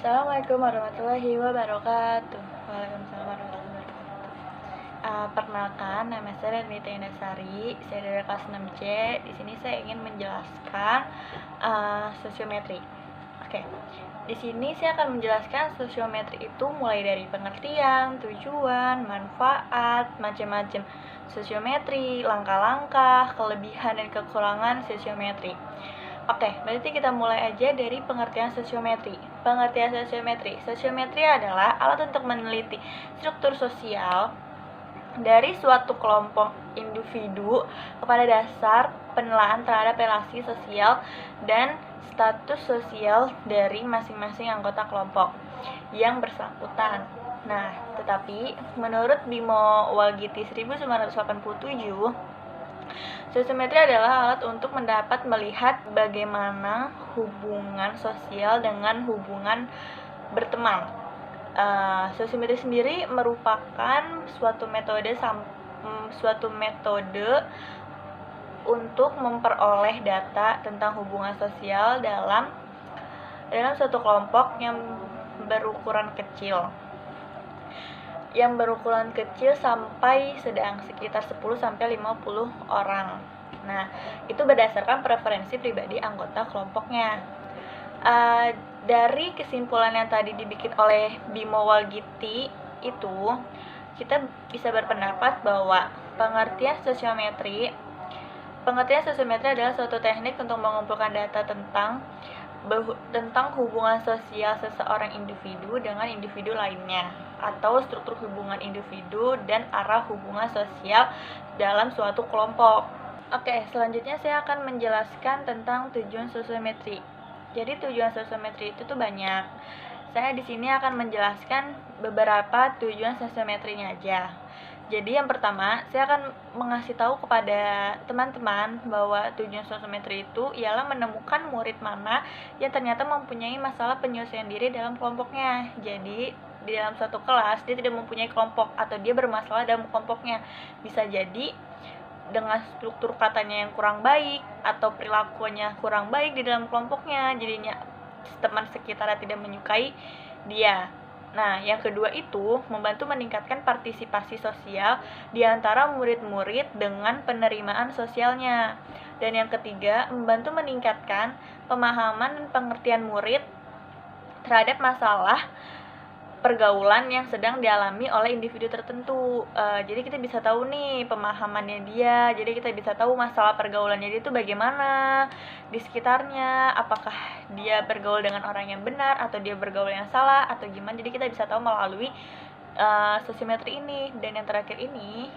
Assalamualaikum warahmatullahi wabarakatuh. Waalaikumsalam warahmatullahi wabarakatuh. Perkenalkan, nama saya Nita Indasari. Saya dari kelas 6C. Di sini saya ingin menjelaskan sosiometri. Oke. Di sini saya akan menjelaskan sosiometri itu mulai dari pengertian, tujuan, manfaat, macam-macam sosiometri, langkah-langkah, kelebihan dan kekurangan sosiometri. Oke, berarti kita mulai aja dari pengertian sosiometri. Pengertian sosiometri. Sosiometri adalah alat untuk meneliti struktur sosial dari suatu kelompok individu kepada dasar penilaian terhadap relasi sosial dan status sosial dari masing-masing anggota kelompok yang bersangkutan. Nah, tetapi menurut Bimo Walgiti 1987, sosiometri adalah alat untuk mendapat melihat bagaimana hubungan sosial dengan hubungan berteman. Sosiometri sendiri merupakan suatu metode untuk memperoleh data tentang hubungan sosial dalam suatu kelompok yang berukuran kecil sampai sedang sekitar 10-50 orang. Nah, itu berdasarkan preferensi pribadi anggota kelompoknya. Dari kesimpulan yang tadi dibikin oleh Bimo Walgiti itu, kita bisa berpendapat bahwa pengertian sosiometri adalah suatu teknik untuk mengumpulkan data tentang hubungan sosial seseorang individu dengan individu lainnya, atau struktur hubungan individu dan arah hubungan sosial dalam suatu kelompok. Oke, selanjutnya saya akan menjelaskan tentang tujuan sosiometri. Jadi tujuan sosiometri itu tuh banyak. Saya di sini akan menjelaskan beberapa tujuan sosiometrinya aja. Jadi yang pertama, saya akan mengasih tahu kepada teman-teman bahwa tujuan sosiometri itu ialah menemukan murid mana yang ternyata mempunyai masalah penyelesaian diri dalam kelompoknya. Jadi di dalam suatu kelas dia tidak mempunyai kelompok atau dia bermasalah dalam kelompoknya. Bisa jadi dengan struktur katanya yang kurang baik atau perilakunya kurang baik di dalam kelompoknya, jadinya teman sekitarnya tidak menyukai dia. Nah, yang kedua itu membantu meningkatkan partisipasi sosial di antara murid-murid dengan penerimaan sosialnya. Dan yang ketiga, membantu meningkatkan pemahaman dan pengertian murid terhadap masalah pergaulan yang sedang dialami oleh individu tertentu. Jadi kita bisa tahu nih pemahamannya dia, jadi kita bisa tahu masalah pergaulannya dia itu bagaimana di sekitarnya, apakah dia bergaul dengan orang yang benar atau dia bergaul yang salah atau gimana. Jadi kita bisa tahu melalui sosiometri ini. Dan yang terakhir ini,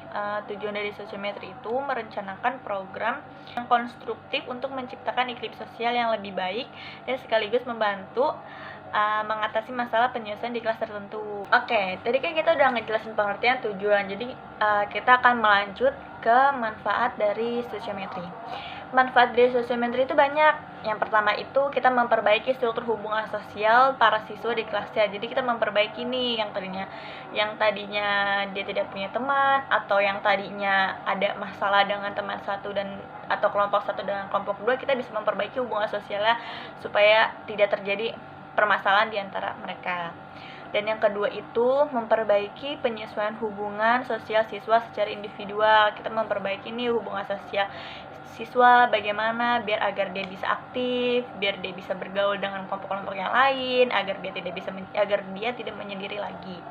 tujuan dari sosiometri itu merencanakan program yang konstruktif untuk menciptakan iklim sosial yang lebih baik dan sekaligus membantu mengatasi masalah penyelesaian di kelas tertentu. Oke, tadi kan kita udah ngejelasin pengertian tujuan, jadi kita akan melanjut ke manfaat dari sosiometri. Manfaat dari sosiometri itu banyak. Yang pertama itu kita memperbaiki struktur hubungan sosial para siswa di kelasnya. Jadi kita memperbaiki nih yang tadinya dia tidak punya teman, atau yang tadinya ada masalah dengan teman satu atau kelompok satu dengan kelompok dua, kita bisa memperbaiki hubungan sosialnya supaya tidak terjadi permasalahan di antara mereka. Dan yang kedua itu memperbaiki penyesuaian hubungan sosial siswa secara individual. Kita memperbaiki nih hubungan sosial siswa bagaimana agar dia bisa aktif, biar dia bisa bergaul dengan kelompok-kelompok yang lain, agar dia tidak menyendiri lagi.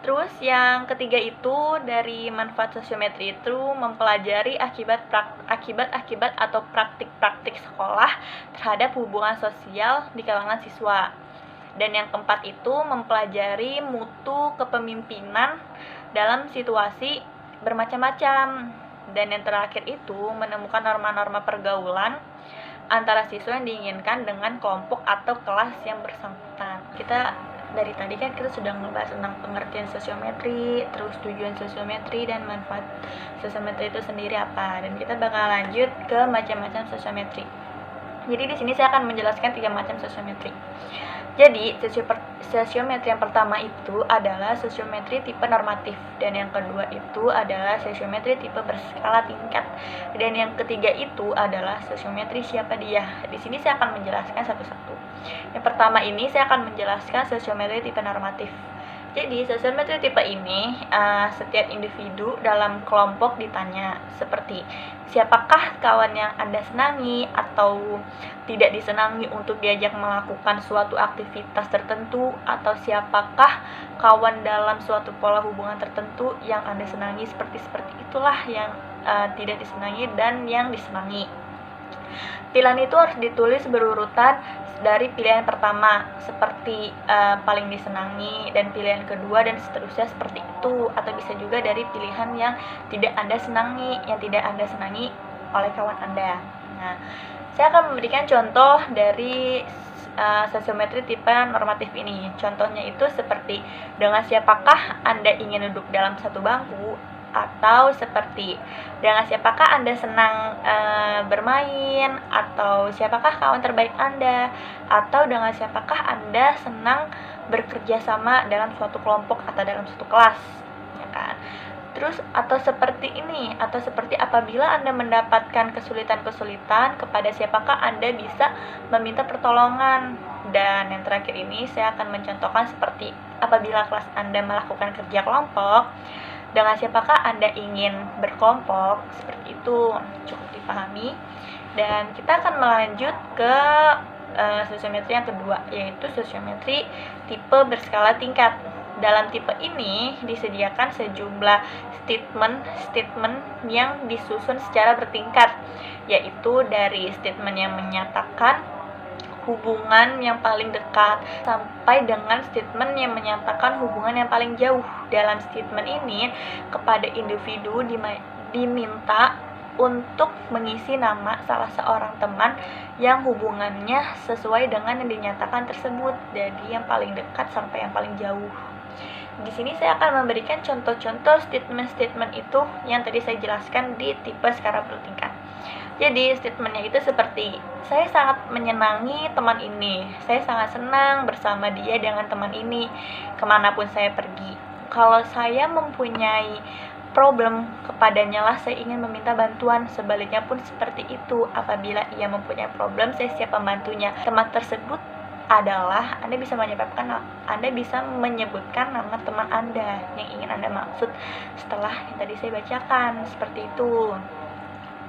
Terus yang ketiga itu dari manfaat sosiometri itu mempelajari akibat atau praktik-praktik sekolah terhadap hubungan sosial di kalangan siswa. Dan yang keempat itu mempelajari mutu kepemimpinan dalam situasi bermacam-macam. Dan yang terakhir itu menemukan norma-norma pergaulan antara siswa yang diinginkan dengan kelompok atau kelas yang bersangkutan. Dari tadi kan kita sudah ngebahas tentang pengertian sosiometri, terus tujuan sosiometri dan manfaat sosiometri itu sendiri apa. Dan kita bakal lanjut ke macam-macam sosiometri. Jadi di sini saya akan menjelaskan 3 macam sosiometri. Jadi, sosiometri yang pertama itu adalah sosiometri tipe normatif, dan yang kedua itu adalah sosiometri tipe berskala tingkat, dan yang ketiga itu adalah sosiometri siapa dia. Di sini saya akan menjelaskan satu-satu. Yang pertama ini saya akan menjelaskan sosiometri tipe normatif. Jadi, sosiometri tipe ini, setiap individu dalam kelompok ditanya seperti, siapakah kawan yang Anda senangi atau tidak disenangi untuk diajak melakukan suatu aktivitas tertentu, atau siapakah kawan dalam suatu pola hubungan tertentu yang Anda senangi, seperti itulah yang tidak disenangi dan yang disenangi. Pilihan itu harus ditulis berurutan dari pilihan pertama seperti paling disenangi, dan pilihan kedua, dan seterusnya seperti itu. Atau bisa juga dari pilihan yang tidak Anda senangi, oleh kawan Anda. Nah, saya akan memberikan contoh dari sosiometri tipe normatif ini. Contohnya itu seperti, dengan siapakah Anda ingin duduk dalam satu bangku, atau seperti, dengan siapakah Anda senang bermain, atau siapakah kawan terbaik Anda, atau dengan siapakah Anda senang bekerja sama dalam suatu kelompok atau dalam suatu kelas, ya kan? Terus, atau seperti ini, atau seperti apabila Anda mendapatkan kesulitan-kesulitan, kepada siapakah Anda bisa meminta pertolongan. Dan yang terakhir ini saya akan mencontohkan seperti, apabila kelas Anda melakukan kerja kelompok, dengan siapakah Anda ingin berkelompok, seperti itu. Cukup dipahami. Dan kita akan melanjut ke sosiometri yang kedua, yaitu sosiometri tipe berskala tingkat. Dalam tipe ini disediakan sejumlah statement yang disusun secara bertingkat, yaitu dari statement yang menyatakan hubungan yang paling dekat sampai dengan statement yang menyatakan hubungan yang paling jauh. Dalam statement ini, kepada individu diminta untuk mengisi nama salah seorang teman yang hubungannya sesuai dengan yang dinyatakan tersebut, dari yang paling dekat sampai yang paling jauh. Di sini saya akan memberikan contoh-contoh statement-statement itu yang tadi saya jelaskan di tipe skala bertingkat. Jadi statementnya itu seperti, saya sangat menyenangi teman ini, saya sangat senang bersama dia dengan teman ini, kemanapun saya pergi. Kalau saya mempunyai problem, kepadanya lah saya ingin meminta bantuan. Sebaliknya pun seperti itu, apabila ia mempunyai problem, saya siap membantunya. Teman tersebut adalah, Anda bisa menyebutkan nama teman Anda yang ingin Anda maksud setelah yang tadi saya bacakan, seperti itu.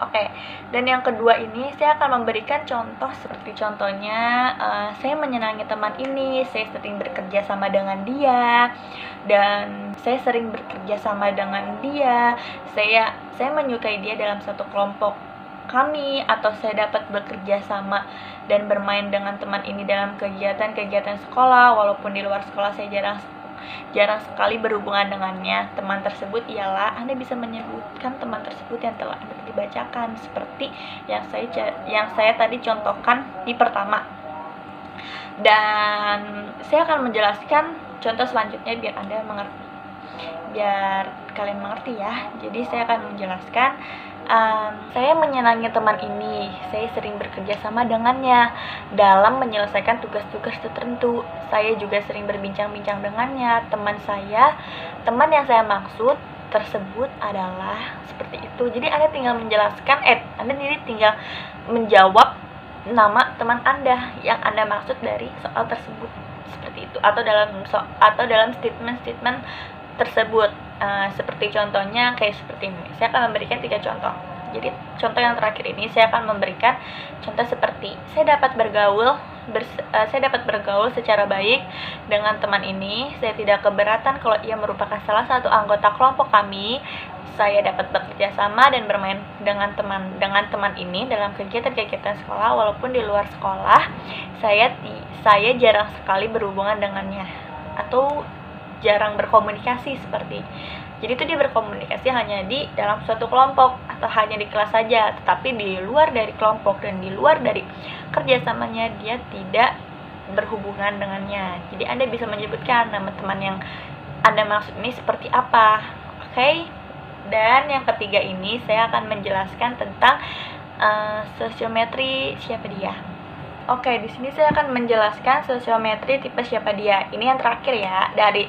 Oke, dan yang kedua ini saya akan memberikan contoh seperti contohnya, saya menyenangi teman ini, saya sering bekerja sama dengan dia, dan saya sering bekerja sama dengan dia, saya menyukai dia dalam satu kelompok kami, atau saya dapat bekerja sama dan bermain dengan teman ini dalam kegiatan-kegiatan sekolah, walaupun di luar sekolah saya jarang sekali berhubungan dengannya. Teman tersebut ialah, Anda bisa menyebutkan teman tersebut yang telah Anda dibacakan, seperti yang saya tadi contohkan di pertama. Dan saya akan menjelaskan contoh selanjutnya biar kalian mengerti ya. Jadi saya akan menjelaskan, saya menyenangi teman ini, saya sering bekerja sama dengannya dalam menyelesaikan tugas-tugas tertentu. Saya juga sering berbincang-bincang dengannya. Teman yang saya maksud tersebut adalah seperti itu. Jadi Anda tinggal menjelaskan, Anda tinggal menjawab nama teman Anda yang Anda maksud dari soal tersebut, seperti itu, atau dalam statement tersebut. Seperti contohnya kayak seperti ini. Saya akan memberikan 3 contoh. Jadi contoh yang terakhir ini saya akan memberikan contoh seperti, saya dapat bergaul secara baik dengan teman ini. Saya tidak keberatan kalau ia merupakan salah satu anggota kelompok kami. Saya dapat bekerja sama dan bermain dengan teman ini dalam kegiatan-kegiatan sekolah, walaupun di luar sekolah saya jarang sekali berhubungan dengannya atau jarang berkomunikasi seperti. Jadi itu dia berkomunikasi hanya di dalam suatu kelompok atau hanya di kelas saja, tetapi di luar dari kelompok dan di luar dari kerjasamanya dia tidak berhubungan dengannya. Jadi Anda bisa menyebutkan nama teman yang Anda maksud ini seperti apa. Oke. Dan yang ketiga ini saya akan menjelaskan tentang sosiometri siapa dia. Oke, di sini saya akan menjelaskan sosiometri tipe siapa dia. Ini yang terakhir ya, dari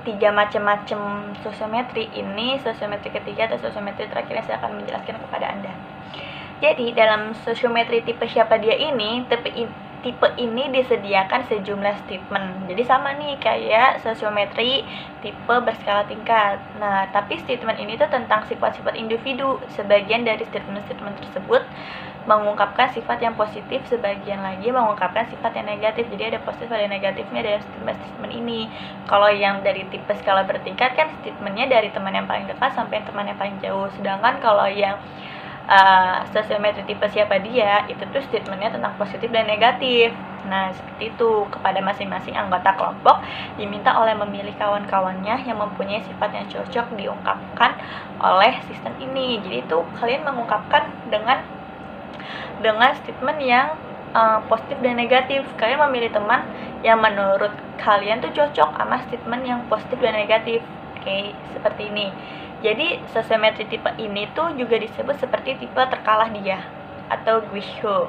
3 macam sosiometri ini, sosiometri ketiga atau sosiometri terakhir yang saya akan menjelaskan kepada Anda. Jadi, dalam sosiometri tipe siapa dia ini, tipe ini disediakan sejumlah statement. Jadi sama nih kayak sosiometri tipe berskala tingkat. Nah, tapi statement ini tuh tentang sifat-sifat individu. Sebagian dari statement-statement tersebut mengungkapkan sifat yang positif, sebagian lagi mengungkapkan sifat yang negatif. Jadi ada positif ada negatifnya dalam statement ini. Kalau yang dari tipe skala bertingkat kan statementnya dari teman yang paling dekat sampai teman yang paling jauh. Sedangkan kalau yang sosiometri tipe siapa dia, itu tuh statementnya tentang positif dan negatif. Nah, seperti itu. Kepada masing-masing anggota kelompok diminta oleh memilih kawan-kawannya yang mempunyai sifat yang cocok diungkapkan oleh sistem ini. Jadi itu kalian mengungkapkan dengan statement yang positif dan negatif. Kalian memilih teman yang menurut kalian tuh cocok sama statement yang positif dan negatif. Oke, seperti ini. Jadi sosiometri tipe ini tuh juga disebut seperti tipe terkalah dia atau Guizhou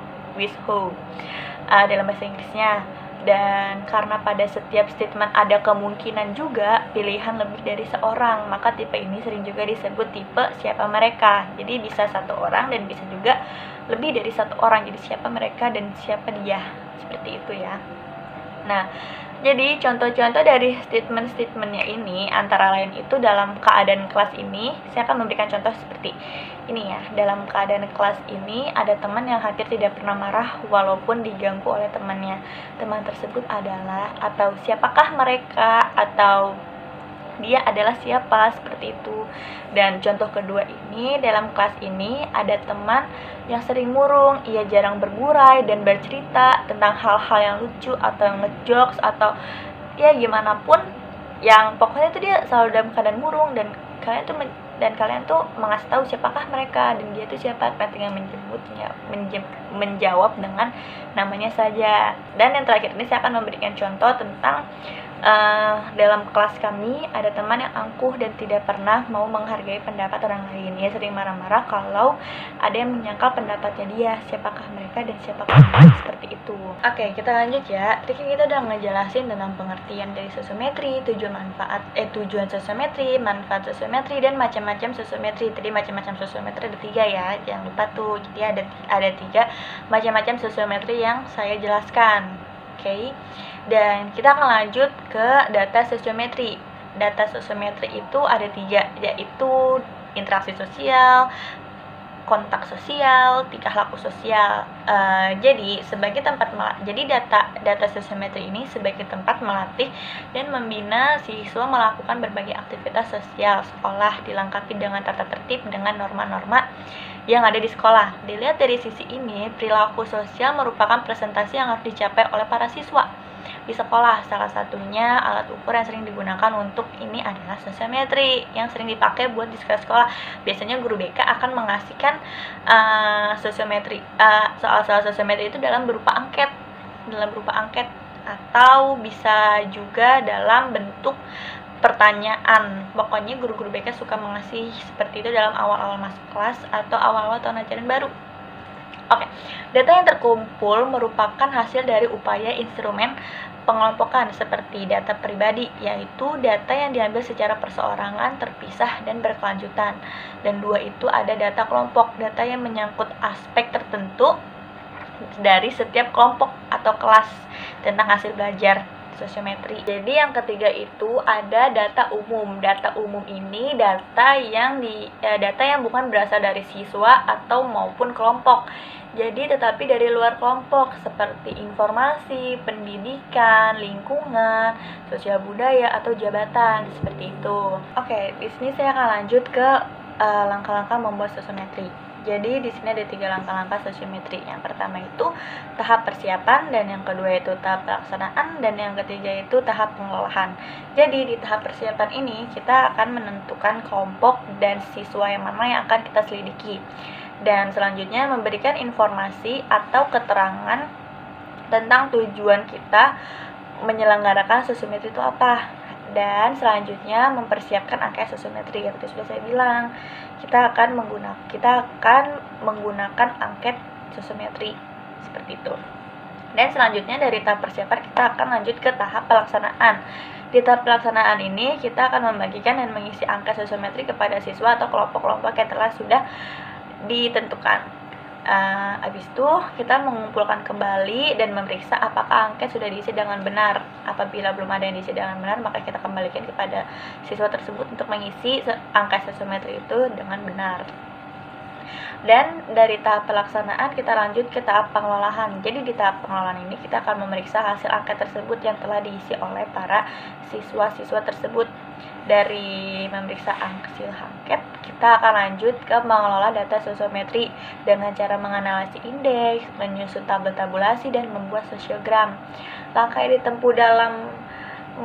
dalam bahasa Inggrisnya. Dan karena pada setiap statement ada kemungkinan juga pilihan lebih dari seorang, maka tipe ini sering juga disebut tipe siapa mereka. Jadi bisa satu orang dan bisa juga lebih dari satu orang. Jadi siapa mereka dan siapa dia, seperti itu ya. Nah, jadi contoh-contoh dari statement-statementnya ini antara lain itu dalam keadaan kelas ini, saya akan memberikan contoh seperti ini ya. Dalam keadaan kelas ini ada teman yang hampir tidak pernah marah walaupun diganggu oleh temannya. Teman tersebut adalah atau siapakah mereka atau dia adalah siapa, seperti itu. Dan contoh kedua ini, dalam kelas ini ada teman yang sering murung, ia jarang bergurai dan bercerita tentang hal-hal yang lucu atau ngejokes atau ya gimana pun, yang pokoknya itu dia selalu dalam keadaan murung dan kalian tuh mengasih tahu siapakah mereka dan dia itu siapa, kalian tinggal menjawab dengan namanya saja. Dan yang terakhir ini saya akan memberikan contoh tentang dalam kelas kami ada teman yang angkuh dan tidak pernah mau menghargai pendapat orang lain. Ia sering marah-marah kalau ada yang menyangkal pendapatnya dia. Siapakah mereka dan siapakah mereka, seperti itu. Oke, kita lanjut ya. Tadi kita udah ngejelasin tentang pengertian dari sosiometri, tujuan sosiometri, manfaat sosiometri, dan macam-macam sosiometri. Tadi macam-macam sosiometri ada 3 ya, jangan lupa tuh. Jadi ada 3 macam-macam sosiometri yang saya jelaskan. Oke. Dan kita akan lanjut ke data sosiometri. Data sosiometri itu ada 3, yaitu interaksi sosial, kontak sosial, tingkah laku sosial. Jadi data sosiometri ini sebagai tempat melatih dan membina siswa melakukan berbagai aktivitas sosial sekolah, dilengkapi dengan tata tertib dengan norma-norma yang ada di sekolah. Dilihat dari sisi ini, perilaku sosial merupakan presentasi yang harus dicapai oleh para siswa di sekolah. Salah satunya alat ukur yang sering digunakan untuk ini adalah sosiometri yang sering dipakai buat di sekolah. Biasanya guru BK akan mengasihkan soal-soal sosiometri itu dalam berupa angket atau bisa juga dalam bentuk pertanyaan. Pokoknya guru-guru BK suka mengasih seperti itu dalam awal-awal masuk kelas atau awal-awal tahun ajaran baru. Oke, data yang terkumpul merupakan hasil dari upaya instrumen pengelompokan seperti data pribadi, yaitu data yang diambil secara perseorangan, terpisah, dan berkelanjutan. Dan 2 itu ada data kelompok, data yang menyangkut aspek tertentu dari setiap kelompok atau kelas tentang hasil belajar sosiometri. Jadi yang ketiga itu ada data umum. Data umum ini data yang bukan berasal dari siswa atau maupun kelompok. Jadi tetapi dari luar kelompok seperti informasi, pendidikan, lingkungan, sosial budaya atau jabatan, seperti itu. Oke, di sini saya akan lanjut ke langkah-langkah membuat sosiometri. Jadi di sini ada 3 langkah-langkah sosiometri. Yang pertama itu tahap persiapan, dan yang kedua itu tahap pelaksanaan, dan yang ketiga itu tahap pengelolaan. Jadi di tahap persiapan ini kita akan menentukan kelompok dan siswa yang mana yang akan kita selidiki. Dan selanjutnya memberikan informasi atau keterangan tentang tujuan kita menyelenggarakan sosiometri itu apa. Dan selanjutnya mempersiapkan angka sosiometri. Seperti sudah saya bilang, kita akan menggunakan angket sosiometri seperti itu. Dan selanjutnya dari tahap persiapan kita akan lanjut ke tahap pelaksanaan. Di tahap pelaksanaan ini kita akan membagikan dan mengisi angka sosiometri kepada siswa atau kelompok-kelompok yang telah sudah ditentukan. Habis itu kita mengumpulkan kembali dan memeriksa apakah angket sudah diisi dengan benar. Apabila belum ada yang diisi dengan benar, maka kita kembalikan kepada siswa tersebut untuk mengisi angka sosiometri itu dengan benar. Dan dari tahap pelaksanaan kita lanjut ke tahap pengelolaan. Jadi di tahap pengelolaan ini kita akan memeriksa hasil angket tersebut yang telah diisi oleh para siswa-siswa tersebut. Dari memeriksa hasil angket, kita akan lanjut ke mengelola data sosiometri dengan cara menganalisis indeks, menyusun tabel tabulasi, dan membuat sosiogram. Langkah yang ditempuh dalam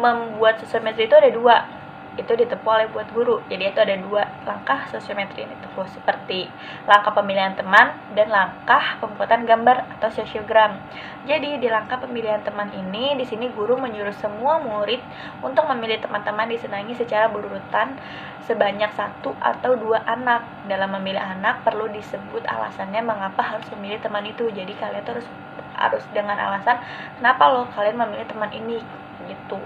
membuat sosiometri itu ada 2. Itu ditempuh oleh buat guru. Jadi itu ada 2 langkah sosiometri yang ditempuh, seperti langkah pemilihan teman dan langkah pembuatan gambar atau sosiogram. Jadi di langkah pemilihan teman ini, di sini guru menyuruh semua murid untuk memilih teman-teman disenangi secara berurutan sebanyak 1 atau 2 anak. Dalam memilih anak perlu disebut alasannya mengapa harus memilih teman itu. Jadi kalian tuh harus dengan alasan kenapa lo kalian memilih teman ini gitu.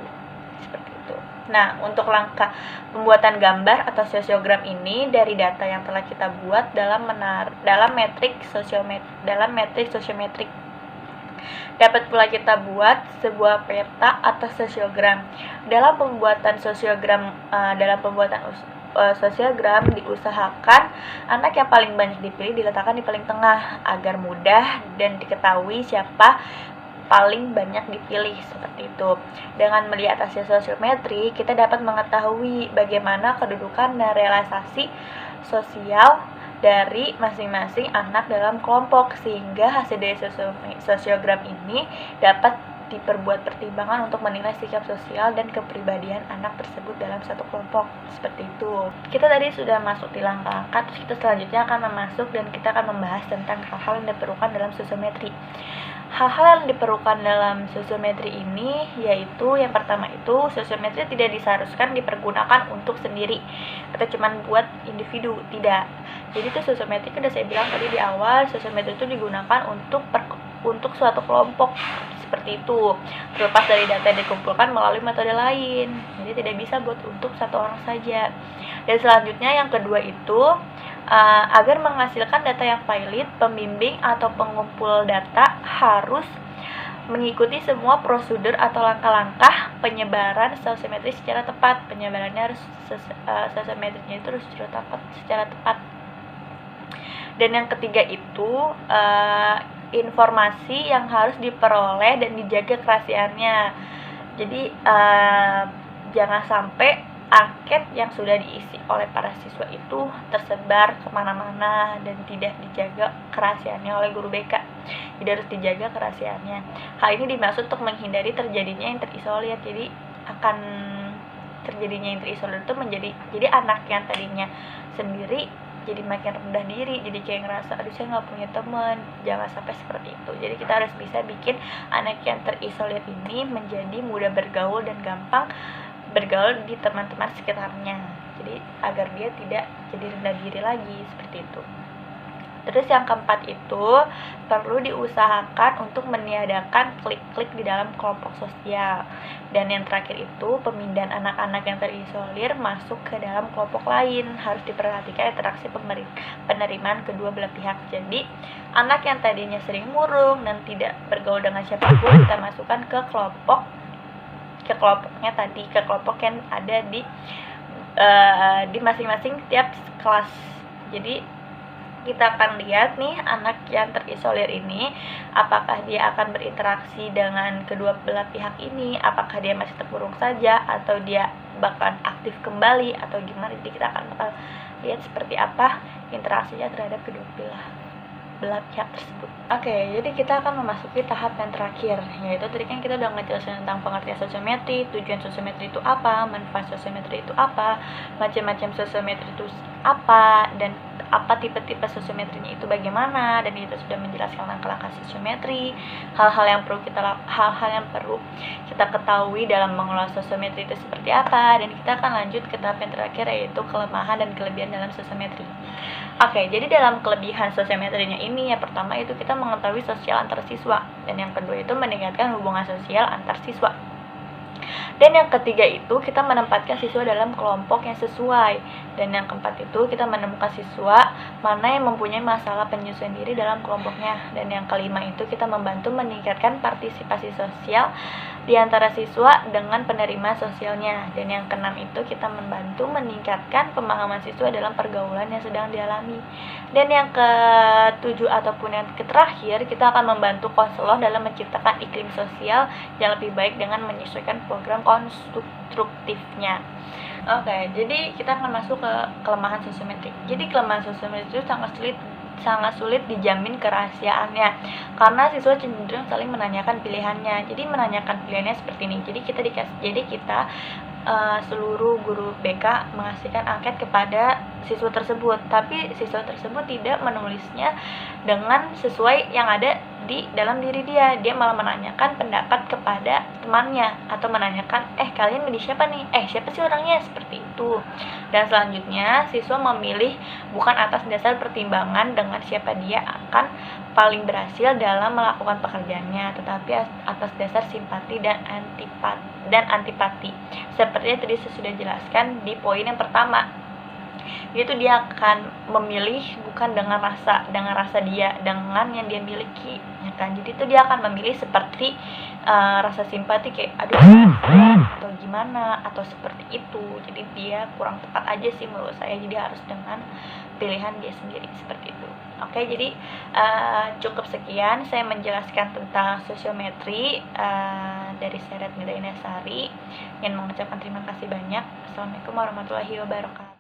Seperti itu. Nah, untuk langkah pembuatan gambar atau sosiogram ini dari data yang telah kita buat dalam metrik sosiometrik. Dapat pula kita buat sebuah peta atau sosiogram. Dalam pembuatan sosiogram sosiogram diusahakan anak yang paling banyak dipilih diletakkan di paling tengah agar mudah dan diketahui siapa paling banyak dipilih, seperti itu. Dengan melihat hasil sosiometri, kita dapat mengetahui bagaimana kedudukan dan realisasi sosial dari masing-masing anak dalam kelompok, sehingga hasil dari sosiogram ini dapat diperbuat pertimbangan untuk menilai sikap sosial dan kepribadian anak tersebut dalam satu kelompok, seperti itu. Kita tadi sudah masuk di langkah-langkah, terus kita selanjutnya akan masuk dan kita akan membahas tentang hal-hal yang diperlukan dalam sosiometri. Hal-hal yang diperlukan dalam sosiometri ini yaitu yang pertama itu sosiometri tidak diseharuskan dipergunakan untuk sendiri atau cuman buat individu, tidak. Jadi itu sosiometri kan udah saya bilang tadi di awal, sosiometri itu digunakan untuk suatu kelompok, seperti itu, terlepas dari data yang dikumpulkan melalui metode lain. Jadi tidak bisa buat untuk satu orang saja. Dan selanjutnya yang kedua itu agar menghasilkan data yang valid, pembimbing atau pengumpul data harus mengikuti semua prosedur atau langkah-langkah penyebaran sosiometri secara tepat. Penyebarannya harus sosiometrinya itu harus secara tepat. Dan yang ketiga itu informasi yang harus diperoleh dan dijaga kerahasiaannya. Jadi jangan sampai angket yang sudah diisi oleh para siswa itu tersebar kemana-mana dan tidak dijaga kerahasiaannya oleh guru BK. Jadi harus dijaga kerahasiaannya. Hal ini dimaksud untuk menghindari terjadinya yang terisolir. Jadi akan terjadinya yang terisolir itu jadi anak yang tadinya sendiri jadi makin rendah diri, jadi kayak ngerasa aduh saya nggak punya teman. Jangan sampai seperti itu. Jadi kita harus bisa bikin anak yang terisolir ini menjadi mudah bergaul dan gampang bergaul di teman-teman sekitarnya. Jadi agar dia tidak jadi rendah diri lagi, seperti itu. Terus yang keempat itu perlu diusahakan untuk meniadakan klik-klik di dalam kelompok sosial. Dan yang terakhir itu pemindahan anak-anak yang terisolir masuk ke dalam kelompok lain. Harus diperhatikan interaksi penerimaan kedua belah pihak. Jadi anak yang tadinya sering murung dan tidak bergaul dengan siapapun kita masukkan ke kelompoknya tadi, ke kelompok yang ada di masing-masing tiap kelas. Jadi kita akan lihat nih anak yang terisolir ini apakah dia akan berinteraksi dengan kedua belah pihak ini, apakah dia masih terkurung saja atau dia bahkan aktif kembali atau gimana. Jadi kita akan bakal lihat seperti apa interaksinya terhadap kedua belah pihak tersebut. Oke, jadi kita akan memasuki tahap yang terakhir, yaitu tadi kan kita udah ngejelasin tentang pengertian sosiometri, tujuan sosiometri itu apa, manfaat sosiometri itu apa, macam-macam sosiometri itu apa, dan apa tipe-tipe sosiometrinya itu bagaimana, dan kita sudah menjelaskan langkah-langkah sosiometri, hal-hal yang perlu kita ketahui dalam mengelola sosiometri itu seperti apa, dan kita akan lanjut ke tahap yang terakhir yaitu kelemahan dan kelebihan dalam sosiometri. Oke, jadi dalam kelebihan sosiometrinya ini. Yang pertama itu kita mengetahui sosial antar siswa, dan yang kedua itu meningkatkan hubungan sosial antar siswa. Dan yang ketiga itu kita menempatkan siswa dalam kelompok yang sesuai. Dan yang keempat itu kita menemukan siswa mana yang mempunyai masalah penyesuaian diri dalam kelompoknya. Dan yang kelima itu kita membantu meningkatkan partisipasi sosial di antara siswa dengan penerimaan sosialnya. Dan yang keenam itu kita membantu meningkatkan pemahaman siswa dalam pergaulan yang sedang dialami. Dan yang ketujuh ataupun yang terakhir, kita akan membantu konselor dalam menciptakan iklim sosial yang lebih baik dengan menyesuaikan program konstruktifnya. Oke, jadi kita akan masuk ke kelemahan sosiometrik. Jadi kelemahan sosiometrik itu sangat sulit dijamin kerahasiaannya karena siswa cenderung saling menanyakan pilihannya. Jadi menanyakan pilihannya seperti ini. Jadi kita seluruh guru BK mengasihkan angket kepada siswa tersebut, tapi siswa tersebut tidak menulisnya dengan sesuai yang ada di dalam diri dia. Dia malah menanyakan pendapat kepada temannya atau menanyakan, kalian milih siapa nih? Siapa sih orangnya? Seperti itu. Dan selanjutnya siswa memilih bukan atas dasar pertimbangan dengan siapa dia akan paling berhasil dalam melakukan pekerjaannya, tetapi atas dasar simpati dan antipati. Seperti yang tadi saya sudah jelaskan di poin yang pertama. Itu dia akan memilih bukan dengan rasa dia, dengan yang dia miliki, ya kan? Jadi itu dia akan memilih seperti rasa simpati kayak aduh atau gimana atau seperti itu. Jadi dia kurang tepat aja sih menurut saya. Jadi harus dengan pilihan dia sendiri seperti itu. Oke, jadi cukup sekian saya menjelaskan tentang sosiometri dari saya Retmida Inasari. Ingin mengucapkan terima kasih banyak. Assalamualaikum warahmatullahi wabarakatuh.